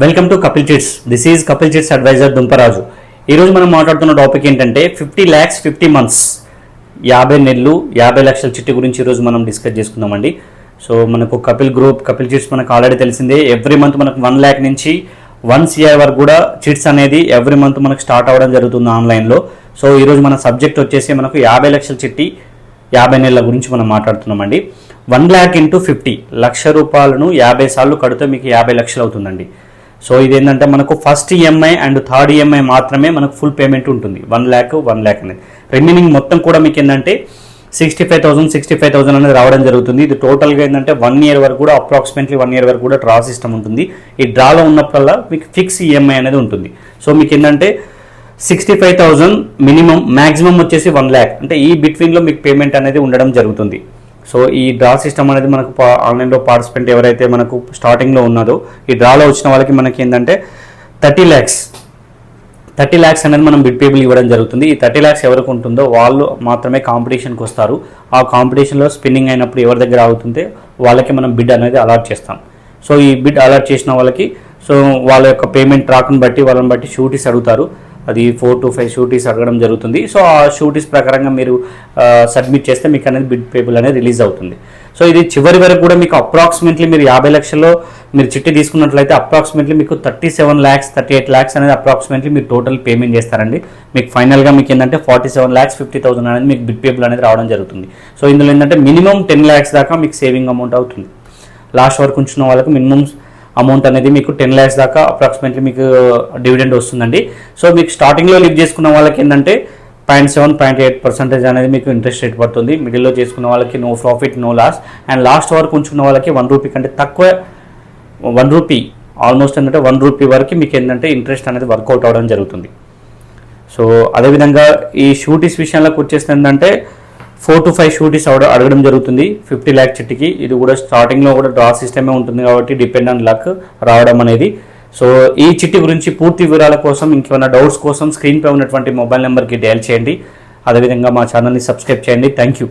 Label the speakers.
Speaker 1: Welcome to Kapil chits. This is Kapil chits advisor Dumparaju. ఈరోజు మనం మాట్లాడుతున్న టాపిక్ ఏంటంటే 50 lakhs 50 months, 50 నెలలు 50 లక్షల చిట్టి గురించి ఈరోజు మనం డిస్కస్ చేసుకుందామండి. సో మనకు కపిల్ గ్రూప్, కపిల్ చిట్స్ మనకు ఆల్రెడీ తెలిసిందే. ఎవ్రీ మంత్ మనకు 1 lakh నుంచి 1 CR వరకు కూడా చిట్స్ అనేది ఎవ్రీ మంత్ మనకు స్టార్ట్ అవ్వడం జరుగుతుంది ఆన్లైన్లో. సో ఈరోజు మన సబ్జెక్ట్ వచ్చేసి మనకు 50 లక్షల చిట్టి 50 నెలల గురించి మనం మాట్లాడుతున్నామండి. 1 lakh into 50 లక్ష రూపాయలను 50 సార్లు కడితే మీకు 50 లక్షలు అవుతుందండి. సో ఇదేంటంటే మనకు first EMI and third EMI మాత్రమే మనకు ఫుల్ పేమెంట్ ఉంటుంది. 1 lakh అనేది. రిమైనింగ్ మొత్తం కూడా మీకు ఏంటంటే 65,000 అనేది రావడం జరుగుతుంది. ఇది టోటల్గా ఏంటంటే 1 year వరకు కూడా అప్రాక్సిమేట్లీ 1 year వరకు కూడా డ్రా సిస్టమ్ ఉంటుంది. ఈ డ్రాలో ఉన్నప్పుడల్లా మీకు ఫిక్స్ ఈఎంఐ అనేది ఉంటుంది. సో మీకు ఏంటంటే 65,000 మినిమం, మ్యాక్సిమం వచ్చేసి 1 lakh, అంటే ఈ బిట్వీన్లో మీకు పేమెంట్ అనేది ఉండడం జరుగుతుంది. సో ఈ డ్రా సిస్టమ్ అనేది మనకు ఆన్లైన్లో పార్టిసిపెంట్ ఎవరైతే మనకు స్టార్టింగ్లో ఉన్నదో ఈ డ్రాలో వచ్చిన వాళ్ళకి మనకి ఏంటంటే 30 lakhs అనేది మనం బిడ్ పేబుల్ ఇవ్వడం జరుగుతుంది. ఈ 30 lakhs ఎవరికి ఉంటుందో వాళ్ళు మాత్రమే కాంపిటీషన్కి వస్తారు. ఆ కాంపిటీషన్లో స్పిన్నింగ్ అయినప్పుడు ఎవరి దగ్గర అవుతుంటే వాళ్ళకి మనం బిడ్ అనేది అలాట్ చేస్తాం. సో ఈ బిడ్ అలాట్ చేసిన వాళ్ళకి సో వాళ్ళ యొక్క పేమెంట్ ట్రాక్ని బట్టి వాళ్ళని బట్టి షూటీస్ అడుగుతారు. అది 4 to 5 షూటీస్ అడగడం జరుగుతుంది. సో ఆ షూటీస్ ప్రకారంగా మీరు సబ్మిట్ చేస్తే మీకు అనేది బిడ్ పేబుల్ అనేది రిలీజ్ అవుతుంది. సో ఇది చివరి వరకు కూడా మీకు అప్రాక్సిమేట్లీ మీరు 50 లక్షల్లో మీరు చిట్టి తీసుకున్నట్లయితే అప్రాక్సిమేట్లీ మీకు 37 lakhs 38 lakhs అనేది అప్రాక్సిమేట్లీ మీరు టోటల్ పేమెంట్ చేస్తారండి. మీకు ఫైనల్గా మీకు ఏంటంటే 47 lakhs 50,000 అనేది మీకు బిడ్ పేబుల్ అనేది రావడం జరుగుతుంది. సో ఇందులో ఏంటంటే మినిమం 10 lakhs దాకా మీకు సేవింగ్ అమౌంట్ అవుతుంది. లాస్ట్ వరకు ఉంచిన వాళ్ళకి మినిమం అమౌంట్ అనేది మీకు 10 lakhs దాకా అప్రాక్సిమేట్లీ మీకు డివిడెండ్ వస్తుందండి. సో మీకు స్టార్టింగ్లో లిఫ్ట్ చేసుకున్న వాళ్ళకి ఏంటంటే 0.7-0.8% అనేది మీకు ఇంట్రెస్ట్ రేట్ పడుతుంది. మిడిల్లో చేసుకున్న వాళ్ళకి no profit no loss, and last వరకు ఉంచుకున్న వాళ్ళకి 1 రూపీ కంటే తక్కువ, 1 రూపీ ఆల్మోస్ట్ ఏంటంటే 1 రూపీ వరకు మీకు ఏంటంటే ఇంట్రెస్ట్ అనేది వర్కౌట్ అవ్వడం జరుగుతుంది. సో అదేవిధంగా ఈ షూటీస్ విషయంలోకి వచ్చేస్తే ఏంటంటే 4 to 5 షూటీస్ అడగడం జరుగుతుంది 50 lakh చిట్టికి. ఇది కూడా స్టార్టింగ్లో కూడా డ్రా సిస్టమే ఉంటుంది కాబట్టి డిపెండ్ ఆన్ లక్ రావడం అనేది. సో ఈ చిట్టి గురించి పూర్తి వివరాల కోసం, ఇంకేమైనా డౌట్స్ కోసం స్క్రీన్పై ఉన్నటువంటి మొబైల్ నెంబర్కి డయల్ చేయండి. అదేవిధంగా మా ఛానల్ని సబ్స్క్రైబ్ చేయండి. Thank you.